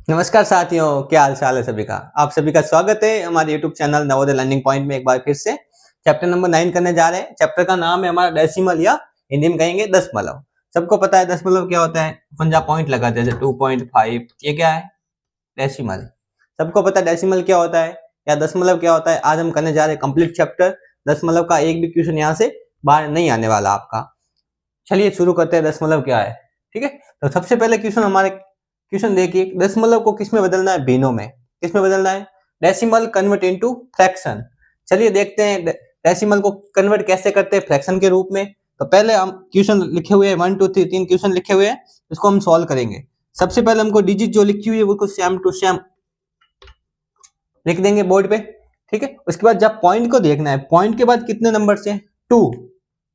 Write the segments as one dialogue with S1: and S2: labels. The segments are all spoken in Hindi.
S1: नमस्कार साथियों, क्या हाल चाल है सभी का। आप सभी का स्वागत है हमारे YouTube channel Navodaya learning point में। एक बार फिर से चैप्टर नंबर 9 करने जा रहे हैं। चैप्टर का नाम है हमारा डेसिमल या हिंदी में कहेंगे दशमलव। सबको पता है दशमलव क्या होता है। अपन जहाँ पॉइंट लगाते हैं जैसे 2.5, ये क्या है? डेसिमल। सबको पता है डेसिमल क्या होता है या दशमलव क्या होता है। आज हम करने जा रहे हैं कंप्लीट चैप्टर। दशमलव का एक भी क्वेश्चन यहाँ से बाहर नहीं आने वाला आपका। चलिए शुरू करते हैं दशमलव क्या है। ठीक है, तो सबसे पहले क्वेश्चन देखिए, दशमलव को किस में बदलना है? भिन्नों में। किस में बदलना है? Decimal convert into fraction. चलिए देखते हैं डेसिमल को कन्वर्ट कैसे करते हैं फ्रैक्शन के रूप में। तो पहले हम क्वेश्चन लिखे हुए हैं 1 2 3 तीन क्वेश्चन लिखे हुए हैं, इसको हम सॉल्व करेंगे। सबसे पहले हमको डिजिट जो लिखी हुई है वो सेम टू सेम लिख देंगे बोर्ड पे। ठीक है, उसके बाद जब पॉइंट को देखना है, पॉइंट के बाद कितने नंबर से 2,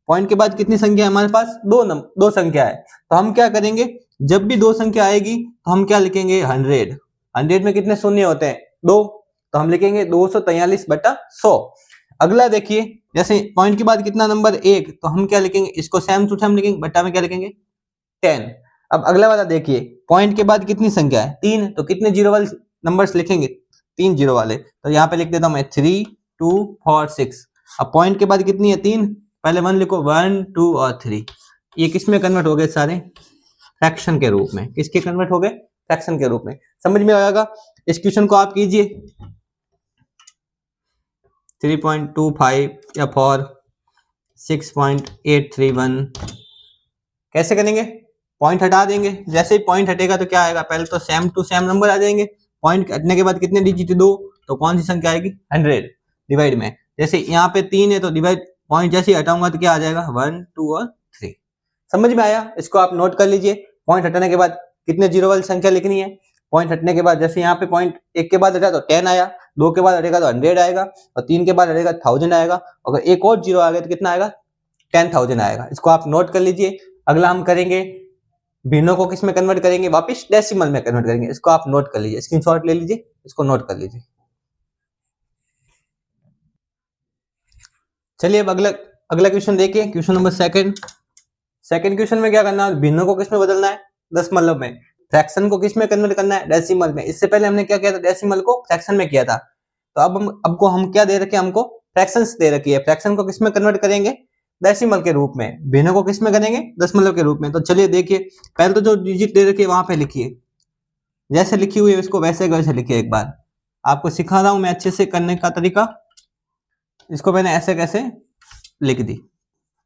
S1: पॉइंट के बाद कितनी संख्या है हमारे पास? दो संख्या है। तो हम क्या करेंगे, जब भी दो संख्या आएगी तो हम क्या लिखेंगे? 100। 100 में कितने शून्य होते हैं? 2, तो हम लिखेंगे 243/100। अगला देखिए, जैसे पॉइंट के बाद कितना नंबर 1, तो हम क्या लिखेंगे? इसको सेम टू सेम लिखेंगे, बट्टा में क्या लिखेंगे? 10। अब अगला वाला देखिए, पॉइंट के बाद कितनी संख्या है? 3, तो कितने जीरो वाले नंबर्स लिखेंगे? 3 जीरो वाले। तो यहाँ पे लिख देता हूं मैं 3 2 4 6। अब पॉइंट के बाद कितनी है? 3, पहले 1 लिखो, 1 2 और 3। ये किस में कन्वर्ट हो गए? सारे फ्रैक्शन के रूप में। किसके कन्वर्ट हो गए? फ्रैक्शन के रूप में। समझ में आएगा? इस क्वेश्चन को आप कीजिए 3.25 या 4 6.831। कैसे करेंगे? पॉइंट हटा देंगे। जैसे ही पॉइंट हटेगा तो क्या आएगा? पहले तो सेम टू सेम नंबर आ जाएंगे। पॉइंट हटने के बाद कितने डिजिट? 2, तो कौन सी संख्या आएगी? 100 डिवाइड में। जैसे यहाँ पे 3 है तो डिवाइड, पॉइंट जैसे ही हटाऊंगा तो क्या आ जाएगा? 1 2 और 3। समझ में आया? इसको आप नोट कर लीजिए। पॉइंट हटाने के बाद कितने जीरो वाली संख्या लिखनी है। पॉइंट हटने के बाद जैसे यहाँ पे पॉइंट 1 के बाद हटा तो 10 आया, 2 के बाद हटेगा तो 100 आएगा, और 3 के बाद हटेगा 1000 आएगा। अगर एक और जीरो आ गया तो कितना आएगा? 10,000 आएगा। इसको आप नोट कर लीजिए। अगला हम करेंगे भिन्नों को किस में कन्वर्ट करेंगे? वापस डेसिमल में कन्वर्ट करेंगे। इसको आप नोट कर लीजिए, स्क्रीनशॉट ले लीजिए, इसको नोट कर लीजिए। चलिए अब अगला क्वेश्चन देखिए, क्वेश्चन नंबर सेकंड क्वेश्चन में क्या करना है? भिन्नों को किस में बदलना है? दशमलव में। फ्रैक्शन को किस में कन्वर्ट करना है? डेसिमल में। इससे पहले हमने क्या किया था? डेसिमल को फ्रैक्शन में किया था। तो अब हम क्या दे रखे हैं? हमको फ्रैक्शंस दे रखी है। फ्रैक्शन को किस में कन्वर्ट करेंगे? डेसिमल के रूप में। भिन्नों को किस में करेंगे? दशमलव के रूप में। तो चलिए देखिए, पहले तो जो डिजिट दे रखी है वहां पे लिखिए, जैसे लिखी हुई है उसको वैसे वैसे लिखिए। एक बार आपको सिखा रहा हूं मैं अच्छे से करने का तरीका। इसको मैंने ऐसे कैसे लिख दी।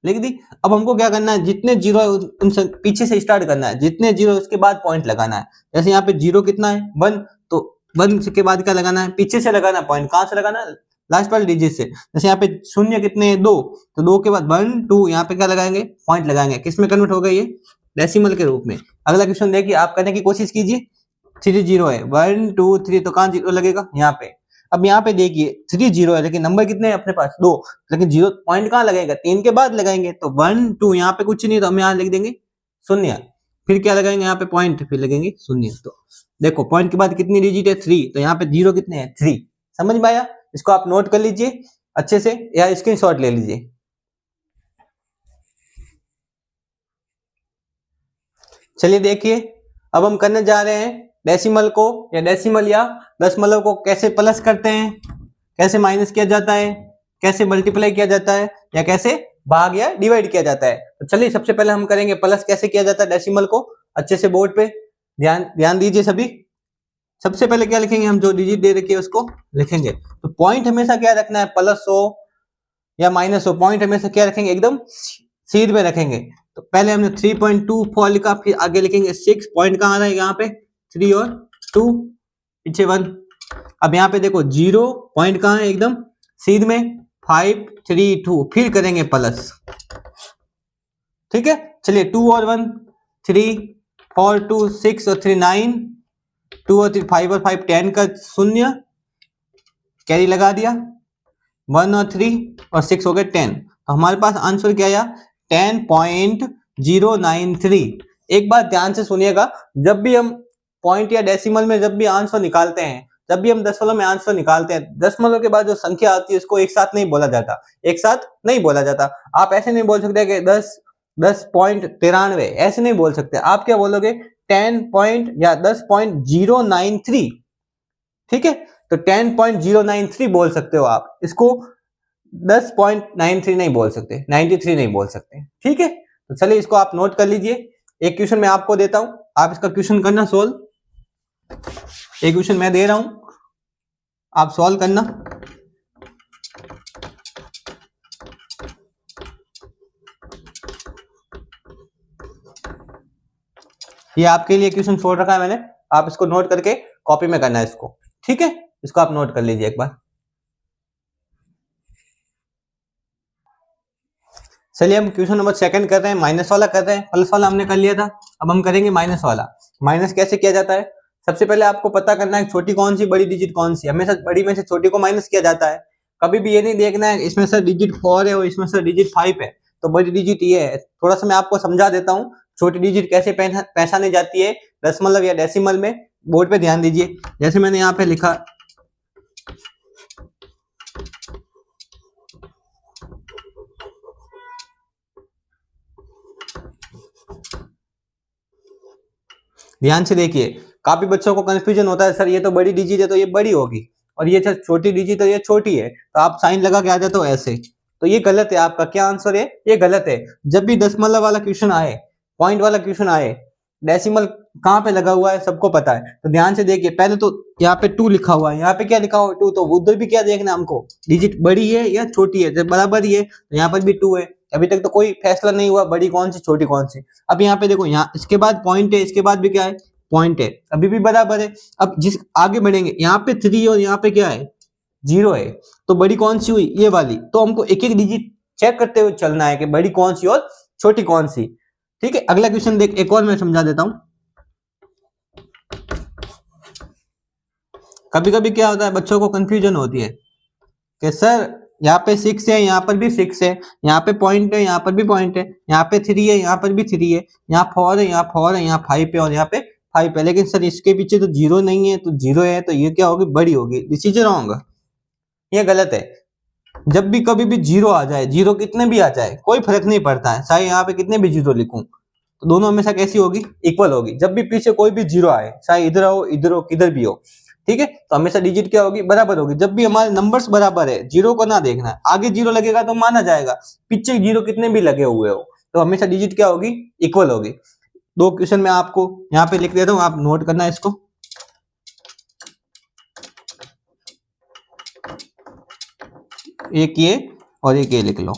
S1: अब हमको क्या करना है? जितने जीरो है उनसे पीछे से स्टार्ट करना है। जितने जीरो उसके बाद पॉइंट लगाना है। जैसे यहाँ पे जीरो कितना है? 1, तो 1 के बाद क्या लगाना है? पीछे से लगाना है पॉइंट। कहां से लगाना है? लास्ट वाले डिजिट से। जैसे यहाँ पे शून्य कितने हैं? 2, तो 2 के बाद 1 2, यहाँ पे क्या लगाएंगे? पॉइंट लगाएंगे। किस में कन्वर्ट हो गया? ये डेसिमल के रूप में। अगला क्वेश्चन देखिए, आप करने की कोशिश कीजिए। 3 जीरो है, 1 2 3, तो कहां जीरो लगेगा? यहाँ पे। अब यहाँ पे देखिए 3 जीरो है, लेकिन नंबर कितने हैं अपने पास? 2, लेकिन जीरो पॉइंट कहाँ लगेगा? 3 के बाद लगाएंगे। तो 1 2, यहाँ पे कुछ नहीं, तो हम यहाँ लिख देंगे 0। फिर क्या लगाएंगे? यहाँ पे पॉइंट, फिर लगेंगे 0। तो देखो पॉइंट के बाद कितनी डिजिट है? 3, तो यहाँ पे जीरो कितने हैं? 3। समझ में आया? इसको आप नोट कर लीजिए अच्छे से, या स्क्रीनशॉट ले लीजिए। चलिए देखिए, अब हम करने जा रहे हैं डेसिमल को, या डेसिमल या दशमलव को कैसे प्लस करते हैं, कैसे माइनस किया जाता है, कैसे मल्टीप्लाई किया जाता है, या कैसे भाग या डिवाइड किया जाता है। तो चलिए सबसे पहले हम करेंगे प्लस कैसे किया जाता है डेसिमल को। अच्छे से बोर्ड पे ध्यान दीजिए सभी। सबसे पहले क्या लिखेंगे? हम जो डिजिट दे रखी है उसको लिखेंगे। तो पॉइंट हमेशा क्या रखना है? प्लस हो या माइनस हो, पॉइंट हमेशा क्या रखेंगे? एकदम सीध में रखेंगे। तो पहले हमने 3.24 लिखा, फिर आगे लिखेंगे 6। पॉइंट कहाँ आ रहा है? यहाँ पे 3 और 2, पीछे 1। अब यहाँ पे देखो 0, पॉइंट कहाँ है? एकदम सीध में। 5 3 2, फिर करेंगे प्लस। ठीक है, चलिए 2 और 1 3, 4 2 6 और 3 9, 2 और 3 5 और 5 10 का 0, कैरी लगा दिया। 1 और 3 और 6 हो गए 10। तो हमारे पास आंसर क्या आया? 10.093। एक बात ध्यान से सुनिएगा, जब भी हम पॉइंट या डेसिमल में जब भी आंसर निकालते हैं, जब भी हम दशमलव में आंसर निकालते हैं, दशमलव के बाद जो संख्या आती है उसको एक साथ नहीं बोला जाता। एक साथ नहीं बोला जाता। आप ऐसे नहीं बोल सकते कि 10.93, ऐसे नहीं बोल सकते। आप क्या बोलोगे? 10 पॉइंट या 10.093, ठीक है, तो 10.093 बोल सकते हो आप इसको, 10.93 नहीं बोल सकते, 93 नहीं बोल सकते, ठीक है। तो चलिए इसको आप नोट कर लीजिए। एक क्वेश्चन मैं आपको देता हूं, आप इसका क्वेश्चन करना सोल्व। एक क्वेश्चन मैं दे रहा हूं, आप सॉल्व करना। ये आपके लिए क्वेश्चन छोड़ रखा है मैंने, आप इसको नोट करके कॉपी में करना है इसको, ठीक है। इसको आप नोट कर लीजिए एक बार। चलिए हम क्वेश्चन नंबर सेकंड कर रहे हैं, माइनस वाला कर रहे हैं, प्लस वाला हमने कर लिया था, अब हम करेंगे माइनस वाला। माइनस कैसे किया जाता है, सबसे पहले आपको पता करना है छोटी कौन सी बड़ी डिजिट कौन सी। हमेशा बड़ी में से छोटी को माइनस किया जाता है, कभी भी ये नहीं देखना है इसमें से डिजिट 4 है और इसमें से डिजिट 5 है तो बड़ी डिजिट ये है। थोड़ा सा मैं आपको समझा देता हूँ छोटी डिजिट कैसे पहचानी जाती है दशमलव या डेसिमल में। बोर्ड पे ध्यान दीजिए, जैसे मैंने यहाँ पे लिखा ध्यान से देखिए, काफी बच्चों को कंफ्यूजन होता है, सर ये तो बड़ी डिजिट है तो ये बड़ी होगी और ये छोटी डिजिट है ये छोटी है, तो आप साइन लगा के आ जाते हो ऐसे, तो ये गलत है। आपका क्या आंसर है, ये गलत है। जब भी दशमलव वाला क्वेश्चन आए, पॉइंट वाला क्वेश्चन आए, डेसिमल कहाँ पे लगा हुआ है सबको पता है, तो ध्यान से देखिए। पहले तो यहाँ पे 2 लिखा हुआ है, यहाँ पे क्या लिखा हुआ है 2, तो उधर भी क्या देखना है हमको, डिजिट बड़ी है या छोटी है। जब बराबर ही है तो यहाँ पर भी 2 है। अभी तक तो कोई फैसला नहीं हुआ बड़ी कौन सी छोटी कौन सी। अब यहाँ पे देखो, यहाँ इसके बाद पॉइंट है, इसके बाद भी क्या है पॉइंट है, अभी भी बराबर है। अब जिस आगे बढ़ेंगे, यहाँ पे 3 और यहाँ पे क्या है 0 है, तो बड़ी कौन सी हुई ये वाली। तो हमको एक एक डिजिट चेक करते हुए चलना है कि बड़ी कौन सी और छोटी कौन सी, ठीक है। अगला क्वेश्चन देख, एक और मैं समझा देता हूं। कभी कभी क्या होता है बच्चों को कंफ्यूजन होती है कि सर यहाँ पे 6 है, यहाँ पर भी 6 है, यहाँ पे पॉइंट है, यहाँ पर भी पॉइंट है, यहाँ पे 3 है, यहाँ पर भी 3 है, यहाँ 4 है, यहाँ 4 है, यहाँ 5 है और यहाँ पे 5 है, लेकिन सर इसके पीछे तो 0 नहीं है, तो 0 है तो ये क्या होगी बड़ी होगी। दिस इज रॉन्ग, ये गलत है। जब भी कभी भी 0 आ जाए, 0 कितने भी आ जाए कोई फर्क नहीं पड़ता है, चाहे यहाँ पे कितने भी 0 लिखूं तो दोनों हमेशा कैसी होगी इक्वल होगी। जब भी पीछे कोई भी 0 आए, चाहे इधर हो किधर भी हो, ठीक है, तो हमेशा डिजिट क्या होगी बराबर होगी। जब भी हमारे नंबर्स बराबर है, 0 को ना देखना है, आगे 0 लगेगा तो माना जाएगा, पीछे 0 कितने भी लगे हुए हो तो हमेशा डिजिट क्या होगी इक्वल होगी। 2 क्वेश्चन मैं आपको यहाँ पे लिख देता हूँ, आप नोट करना है इसको। एक ये और एक ये लिख लो।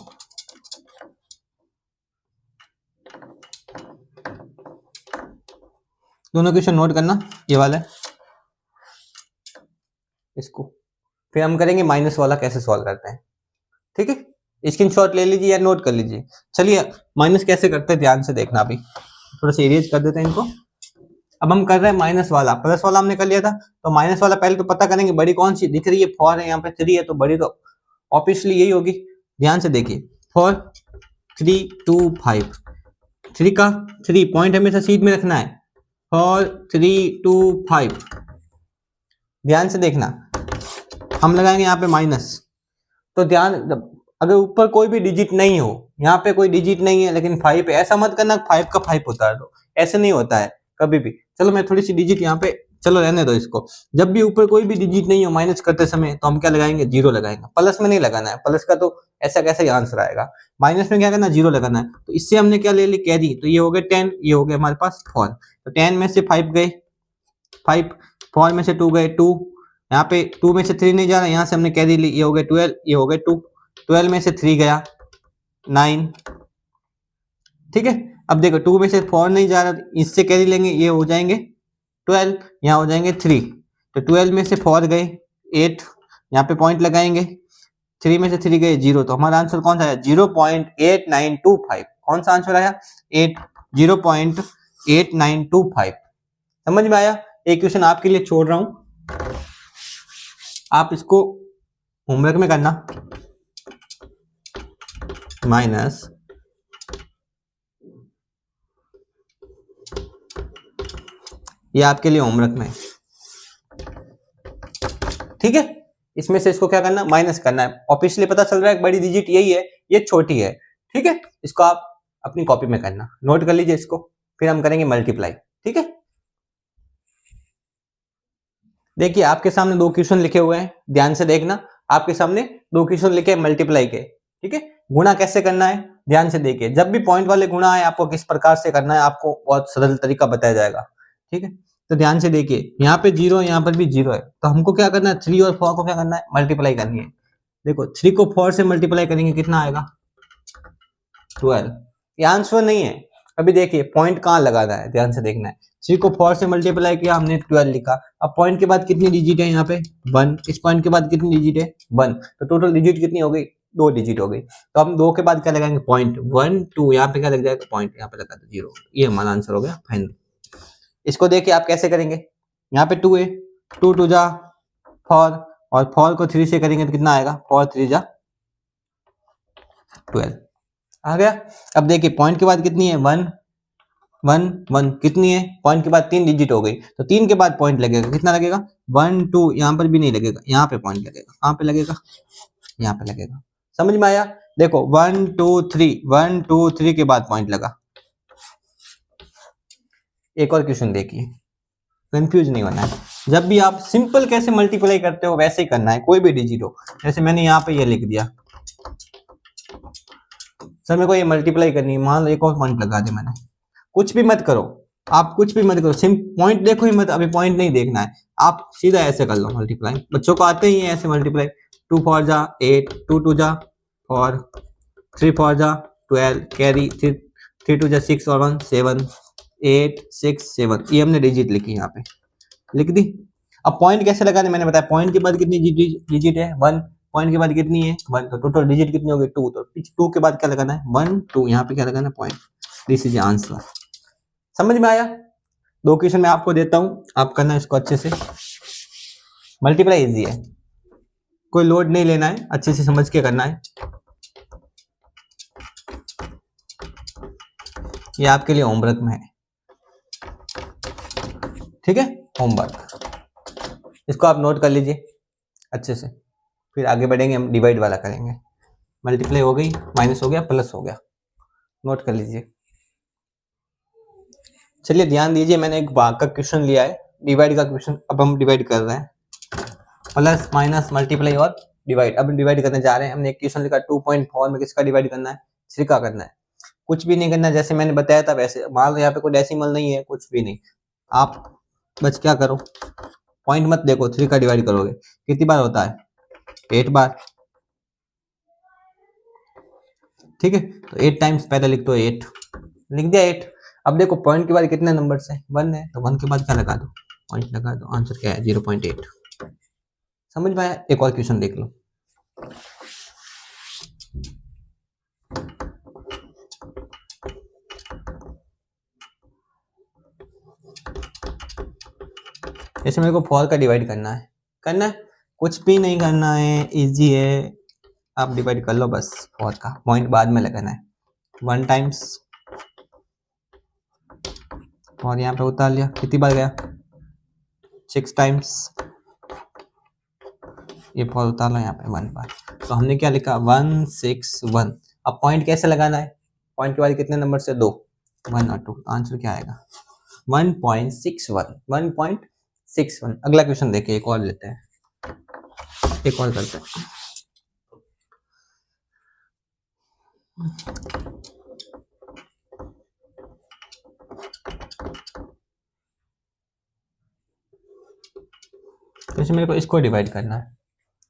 S1: दोनों क्वेश्चन नोट करना, ये वाला है इसको, फिर हम करेंगे माइनस वाला कैसे सॉल्व करते हैं, ठीक है। स्क्रीनशॉट ले लीजिए या नोट कर लीजिए। चलिए माइनस कैसे करते हैं ध्यान से देखना, अभी थोड़ा सा इरेज कर देते हैं इनको। अब हम कर रहे हैं माइनस वाला, प्लस वाला हमने कर लिया था, तो माइनस वाला पहले तो पता करेंगे बड़ी कौन सी दिख रही है, 4 है, यहाँ पे 3 है, तो बड़ी तो ऑब्वियसली यही होगी। ध्यान से देखिए, 4 3 2 5, 3 का 3 पॉइंट हमेशा सीध में रखना है, 4 3 2 5। ध्यान से देखना, हम लगाएंगे यहाँ पे माइनस, तो ध्यान, अगर ऊपर कोई भी डिजिट नहीं हो, यहाँ पे कोई डिजिट नहीं है लेकिन 5 है, ऐसा मत करना 5 का 5 होता है, तो ऐसे नहीं होता है कभी भी। चलो मैं थोड़ी सी डिजिट यहाँ पे, चलो रहने दो इसको। जब भी ऊपर कोई भी डिजिट नहीं हो माइनस करते समय, तो हम क्या लगाएंगे 0 लगाएंगे। प्लस में नहीं लगाना है, प्लस का तो ऐसा कैसा ही आंसर आएगा, माइनस में क्या करना 0 लगाना है। तो इससे हमने क्या ले ली कैरी, तो ये हो गया 10, ये हो गया हमारे पास 4, तो 10 में से 5 गए 5, 4 में से 2 गए 2, यहाँ पे 2 में से 3 नहीं जा रहा, यहाँ से हमने कैरी ली, ये हो गया 12, ये हो गया 2, 12 में से 3 गया 9, ठीक है। अब देखो 2 में से 4 नहीं जा रहा, इससे कैरी लेंगे, ये हो जाएंगे 12, यहाँ हो जाएंगे 3, तो 12 में से 4 गए 8, यहाँ पे पॉइंट लगाएंगे, 3 में से 3 गए 0, तो हमारा आंसर कौन सा आया 0.8925। कौन सा आंसर आया 0.8925। समझ में आया। एक क्वेश्चन आपके लिए छोड़ रहा हूं, आप इसको होमवर्क में करना। माइनस ये आपके लिए होमवर्क में, ठीक है। इसमें से इसको क्या करना माइनस करना है। ऑब्वियसली पता चल रहा है बड़ी डिजिट यही है, ये छोटी है, ठीक है। इसको आप अपनी कॉपी में करना, नोट कर लीजिए इसको, फिर हम करेंगे मल्टीप्लाई, ठीक है, देखिए आपके सामने दो क्वेश्चन लिखे हुए हैं, ध्यान से देखना, आपके सामने दो क्वेश्चन लिखे मल्टीप्लाई के, ठीक है। गुणा कैसे करना है ध्यान से देखिए, जब भी पॉइंट वाले गुणा है आपको किस प्रकार से करना है आपको बहुत सरल तरीका बताया जाएगा, ठीक है। तो ध्यान से देखिए, यहाँ पे 0 है, यहाँ पर भी 0 है, तो हमको क्या करना है, 3 और 4 को क्या करना है, मल्टीप्लाई करनी है। देखो 3 को 4 से मल्टीप्लाई करेंगे कितना आएगा, 12। ये आंसर नहीं है, अभी देखिए पॉइंट कहाँ लगाना है, ध्यान से देखना है। 3 को 4 से मल्टीप्लाई किया हमने 12 लिखा। अब पॉइंट के बाद कितनी डिजिट है यहाँ पे 1, इस पॉइंट के बाद कितनी डिजिट है 1, तो टोटल डिजिट कितनी हो गई, 2 डिजिट हो गई। तो हम 2 के बाद क्या लगाएंगे, पॉइंट 1 2, यहाँ पे क्या लग जाएगा, पॉइंट यहाँ पे लगा दो 0। ये हमारा आंसर हो गया फाइनल। इसको देखिए आप कैसे करेंगे, यहाँ पे 2 है, 2 2 जा 4, और 4 को 3 से करेंगे तो कितना आएगा, 4 3 जा 12 आ गया। अब देखिए पॉइंट के बाद कितनी है 1 1 1, कितनी है, पॉइंट के बाद 3 डिजिट हो गई, तो 3 के बाद पॉइंट लगेगा, कितना लगेगा 1 2, यहाँ पर भी नहीं लगेगा, यहाँ पे पॉइंट लगेगा, कहाँ पे लगेगा, यहाँ पे लगेगा। समझ में आया, देखो 1 2 3, 1 2 3 के बाद पॉइंट लगा। एक और क्वेश्चन देखिए, कंफ्यूज नहीं होना है, जब भी आप सिंपल कैसे मल्टीप्लाई करते हो वैसे ही करना है, कोई भी डिजिट हो। जैसे मैंने यहाँ पे ये लिख दिया, सर मेरे को ये मल्टीप्लाई करनी है, मान लो एक और पॉइंट लगा दे मैंने, कुछ भी मत करो, आप कुछ भी मत करो, सिम पॉइंट देखो ही मत, अभी पॉइंट नहीं देखना है, आप सीधा ऐसे कर लो मल्टीप्लाई, बच्चों को आते ही है ऐसे मल्टीप्लाई। 2 4 जा 8, 2 2 जा 4, 3 4 जा 12, कैरी 3 2 जा 6 और 1 7, 8 6 7, ये हमने डिजिट लिखी यहाँ पे, लिख दी। अब पॉइंट कैसे लगाने, मैंने बताया पॉइंट के बाद कितनी डिजिट है 1, पॉइंट के बाद कितनी है 1, तो टोटल डिजिट कितनी होगी 2, तो 2 के बाद क्या लगाना है 1 2, यहाँ पे क्या लगाना है पॉइंट। This is answer. समझ में आया, दो क्वेश्चन मैं आपको देता हूं, आप करना इसको अच्छे से, मल्टीप्लाई इजी है, कोई लोड नहीं लेना है, अच्छे से समझ के करना है। ये आपके लिए होमवर्क में है, ठीक है, होमवर्क, इसको आप नोट कर लीजिए अच्छे से, फिर आगे बढ़ेंगे, हम डिवाइड वाला करेंगे। मल्टीप्लाई हो गई, माइनस हो गया, प्लस हो गया, नोट कर लीजिए। चलिए ध्यान दीजिए, मैंने एक भाग का क्वेश्चन लिया है, डिवाइड का क्वेश्चन, अब हम डिवाइड कर रहे हैं, प्लस माइनस मल्टीप्लाई और डिवाइड, अब डिवाइड करने जा रहे हैं। हमने एक क्वेश्चन लिखा 2.4 में किसका डिवाइड करना है, 3 का करना है, कुछ भी नहीं करना, जैसे मैंने बताया था वैसे, मान लो यहाँ पे कोई डेसिमल नहीं है, कुछ भी नहीं, आप बस क्या करो, पॉइंट मत देखो, 3 का डिवाइड करोगे कितनी बार होता है, 8 बार, ठीक है। तो 8 टाइम्स पहले लिख दो 8, लिख दिया 8। अब देखो पॉइंट के बाद कितने नंबर्स है 1 है, तो 1 के बाद क्या लगा दो, पॉइंट लगा दो, आंसर क्या है 0.8। समझ में आया, एक और क्वेश्चन देख लो। जैसे मेरे को 4 का डिवाइड करना है, कुछ भी नहीं करना है, इजी है, आप डिवाइड कर लो बस, 4 का पॉइंट बाद में लगाना है। 1 टाइम्स, और यहाँ पे उतार लिया, कितनी बार गया 6 टाइम्स, ये 4 उतार लो यहाँ पे 1 बार, तो हमने क्या लिखा 1 6 1। अब पॉइंट कैसे लगाना है, पॉइंट के बाद कितने नंबर से 2, 1 और 2, तो आंसर क्या आएगा 1.61, 1.61। अगला क्वेश्चन देखिए, एक और लेते हैं, एक और करते हैं। जैसे मेरे को इसको डिवाइड करना है,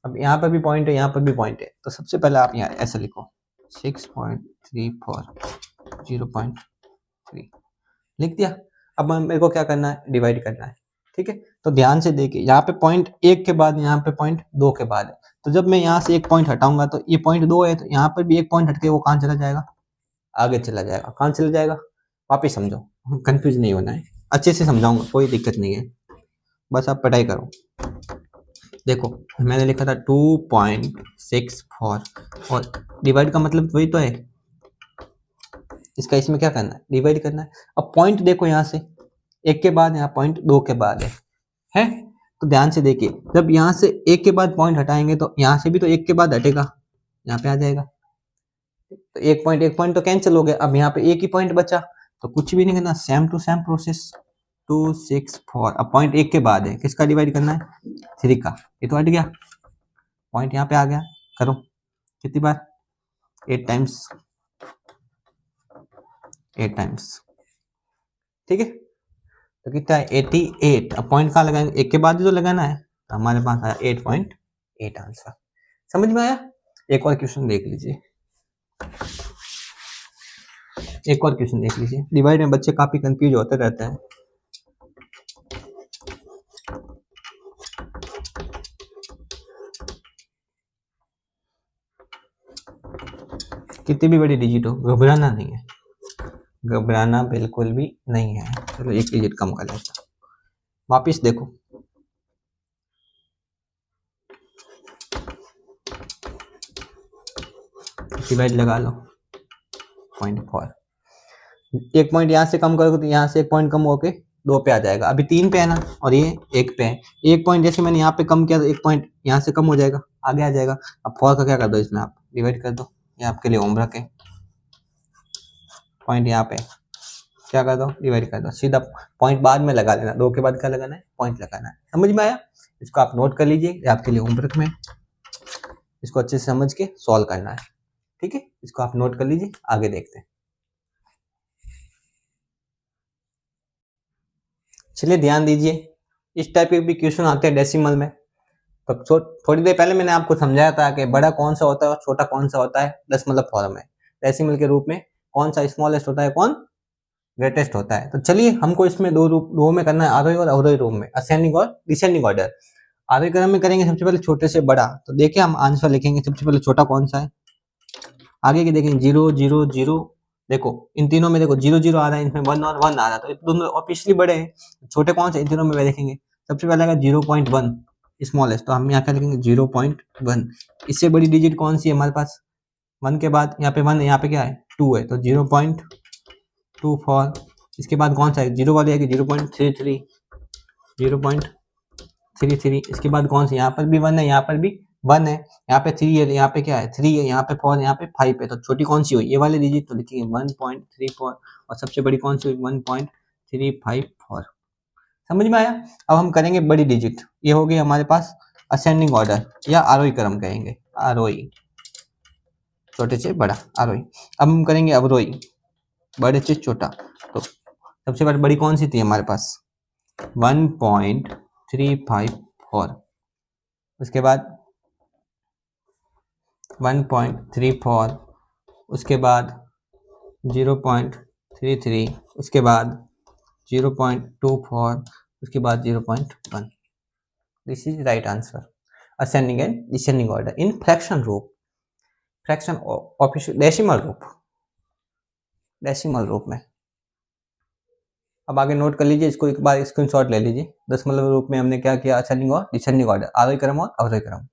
S1: अब यहाँ पर भी पॉइंट है, यहाँ पर भी पॉइंट है, तो सबसे पहले आप यहाँ ऐसे लिखो 6.34 0.3, लिख दिया। अब मेरे को क्या करना है, डिवाइड करना है, ठीक है। तो ध्यान से देखिए, यहाँ पे पॉइंट 1 के बाद, यहाँ पे पॉइंट 2 के बाद है, तो जब मैं यहाँ से एक पॉइंट हटाऊंगा तो ये पॉइंट 2 है, तो यहाँ पर भी एक पॉइंट हटके वो कहाँ चला जाएगा, आगे चला जाएगा, कहाँ चला जाएगा, वापिस समझो, कंफ्यूज नहीं होना है, अच्छे से समझाऊंगा, कोई दिक्कत नहीं है, बस आप पढ़ाई करो। देखो मैंने लिखा था 2.64, और डिवाइड का मतलब वही तो है, इसका इसमें क्या करना है, डिवाइड करना है। अब पॉइंट देखो, यहाँ से 1 के बाद, यहाँ पॉइंट 2 के बाद है, तो ध्यान से देखिए, जब यहाँ से 1 के बाद पॉइंट हटाएंगे तो यहाँ से भी तो 1 के बाद हटेगा, यहाँ पे आ जाएगा, तो एक पॉइंट तो कैंसिल हो गया। अब यहाँ पे एक ही पॉइंट बचा, तो कुछ भी नहीं करना, सेम टू सेम प्रोसेस, 264। अब पॉइंट 1 के बाद है, किसका डिवाइड करना है? 3 का। ये तो हट गया, पॉइंट यहाँ पे आ गया। करो कितनी बार? 8 टाइम्स, 8 टाइम्स। ठीक है, तो कितना है? 88। अब पॉइंट कहाँ लगाएंगे? 1 के बाद ही तो लगाना है। तो हमारे पास आया 8.8 आंसर। समझ में आया? एक और क्वेश्चन देख लीजिए, एक और क्वेश्चन देख लीजिए। डिवाइड में बच्चे काफी कंफ्यूज होते रहते हैं। कितनी भी बड़ी डिजिट हो, घबराना नहीं है, घबराना बिल्कुल भी नहीं है। चलो एक डिजिट कम कर लेता, वापिस देखो। डिवाइड लगा लो, 0.4। एक पॉइंट यहाँ से कम करोगे तो यहाँ से एक पॉइंट कम होके 2 पे आ जाएगा। अभी 3 पे है ना, और ये 1 पे है। एक पॉइंट जैसे मैंने यहाँ पे कम किया तो एक पॉइंट यहाँ से कम हो जाएगा, आगे आ जाएगा। अब 4 का क्या कर दो, इसमें आप डिवाइड कर दो। ये आपके लिए होमवर्क है। पॉइंट यहाँ पे क्या कर दो, डिवाइड कर दो। सीधा पॉइंट बाद में लगा लेना, 2 के बाद क्या लगाना है? पॉइंट लगाना है। समझ में आया? इसको आप नोट कर लीजिए, ये आपके लिए होमवर्क में। इसको अच्छे से समझ के सॉल्व करना है। ठीक है, इसको आप नोट कर लीजिए, आगे देखते हैं। चलिए ध्यान दीजिए, इस टाइप के भी क्वेश्चन आते हैं डेसिमल में। तो थोड़ी देर पहले मैंने आपको समझाया था कि बड़ा कौन सा होता है और छोटा कौन सा होता है दशमलव फॉर्म में। डेसिमल के रूप में कौन सा स्मॉलेस्ट होता है, कौन ग्रेटेस्ट होता है। तो चलिए हमको इसमें दो में करना है, आरोही और अवरोही रूप में, असेंडिंग और डिसेंडिंग ऑर्डर। आरोही क्रम में करेंगे सबसे पहले छोटे से बड़ा। तो देखिए हम आंसर लिखेंगे, सबसे पहले छोटा कौन सा है, आगे के देखेंगे 0 0 0। देखो इन तीनों में देखो 0 0 आ रहा है, इनमें 1 और 1 आ रहा है, तो दोनों ऑब्वियसली बड़े हैं। छोटे कौन से इन तीनों में देखेंगे, सबसे पहले आएगा 0.1 स्मॉलेस्ट, तो हम यहाँ क्या लिखेंगे 0.1। इससे बड़ी डिजिट कौन सी है हमारे पास? 1 के बाद यहाँ पे 1 है, यहाँ पे क्या है 2 है, तो 0.24। इसके बाद कौन सा है, 0 वाली आएगी 0.33, 0.33। इसके बाद कौन सी, यहाँ पर भी 1 है, यहाँ पर भी 1 है, यहाँ पे 3 है, यहाँ पे क्या है 3 है, यहाँ पे 4 है, यहाँ पे 5 है। तो छोटी कौन सी हुई, ये वाली डिजिट, तो लिखेंगे 1.34, और सबसे बड़ी कौन सी हुई 1.354। समझ में आया? अब हम करेंगे बड़ी डिजिट, ये हो गई हमारे पास असेंडिंग ऑर्डर या आरोही क्रम कहेंगे, आरोही, छोटे से बड़ा आरोही। अब हम करेंगे अवरोही, बड़े से छोटा। तो सबसे बड़ी कौन सी थी हमारे पास, 1.354। उसके बाद 1.34, उसके बाद 0.33, उसके बाद 0.24, उसके बाद 0.1। This is right answer, ascending and descending order in fraction रूप, फ्रैक्शन ऑफिशियल डेसिमल रूप, डेसिमल रूप में। अब आगे नोट कर लीजिए, इसको एक बार स्क्रीनशॉट ले लीजिए। दशमलव रूप में हमने क्या किया, असेंडिंग और डिसेंडिंग ऑर्डर, आरोही क्रम और अवरोही क्रम।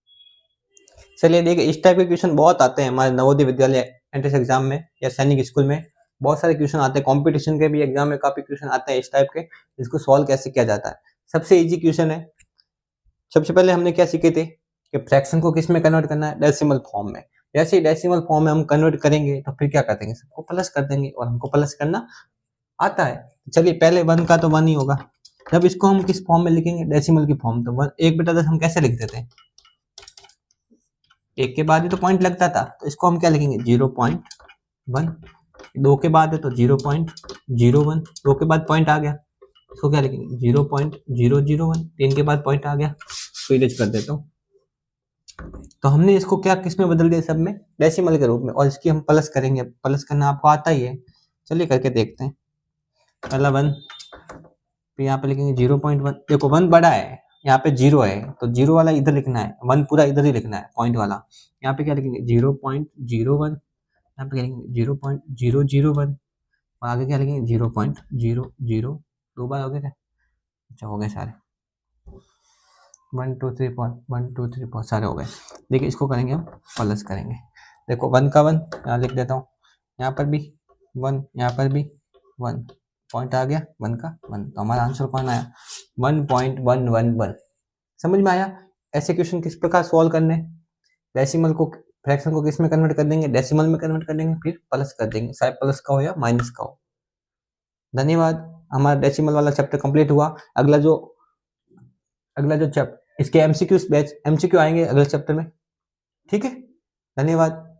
S1: चलिए देखिए, इस टाइप के क्वेश्चन बहुत आते हैं हमारे नवोदय विद्यालय एंट्रेंस एग्जाम में या सैनिक स्कूल में। बहुत सारे क्वेश्चन आते हैं, कंपटीशन के भी एग्जाम में काफी क्वेश्चन आते हैं इस टाइप के। इसको सॉल्व कैसे किया जाता है, सबसे इजी क्वेश्चन है। सबसे पहले हमने क्या सीखे थे कि फ्रैक्शन को किस में कन्वर्ट करना है, डेसिमल फॉर्म में। जैसे ही डेसिमल फॉर्म में हम कन्वर्ट करेंगे तो फिर क्या कर देंगे, सबको प्लस कर देंगे, और हमको प्लस करना आता है। चलिए पहले 1 का तो 1 ही होगा। जब इसको हम किस फॉर्म में लिखेंगे, डेसिमल की फॉर्म, तो 1/10 हम कैसे लिख देते हैं, 1 के बाद ही तो पॉइंट लगता था, तो इसको हम क्या लिखेंगे 0.1। 2 के बाद है तो 0.01, 2 के बाद पॉइंट आ गया, इसको क्या लिखेंगे 0.001। 3 के बाद पॉइंट आ गया, तो इरेज कर देता हूँ। तो हमने इसको क्या किस में बदल दिया, सब में डेसिमल के रूप में, और इसकी हम प्लस करेंगे। प्लस करना आपको आता ही है, चलिए करके देखते हैं। पहला 1, फिर यहाँ पे लिखेंगे 0.1। देखो 1 बड़ा है, यहाँ पे 0 है, तो 0 वाला इधर लिखना है, 1 पूरा इधर ही लिखना है, पॉइंट वाला। यहाँ पे क्या लिखेंगे 0.01, यहाँ पे क्या लिखेंगे 0.001, और आगे क्या लिखेंगे 0.00। 2 बार हो गए क्या, अच्छा हो गए सारे, 1 2 3 4, 1 2 3 4 सारे हो गए। देखिए इसको करेंगे हम प्लस करेंगे। देखो 1 का 1 यहाँ लिख देता हूँ, यहाँ पर भी 1, यहाँ पर भी 1, पॉइंट आ गया 1 का 1, तो हमारा आंसर कौन आया 1.111। समझ में आया? ऐसे क्वेश्चन किस प्रकार सॉल्व करने, डेसिमल को फ्रैक्शन को किस में कन्वर्ट कर देंगे, डेसिमल में कन्वर्ट कर देंगे, फिर प्लस कर देंगे, चाहे प्लस का हो या माइनस का हो। धन्यवाद। हमारा डेसिमल वाला चैप्टर कंप्लीट हुआ। अगला जो चैप्टर इसके एमसीक्यू बैच एमसीक्यू आएंगे अगले चैप्टर में। ठीक है, धन्यवाद।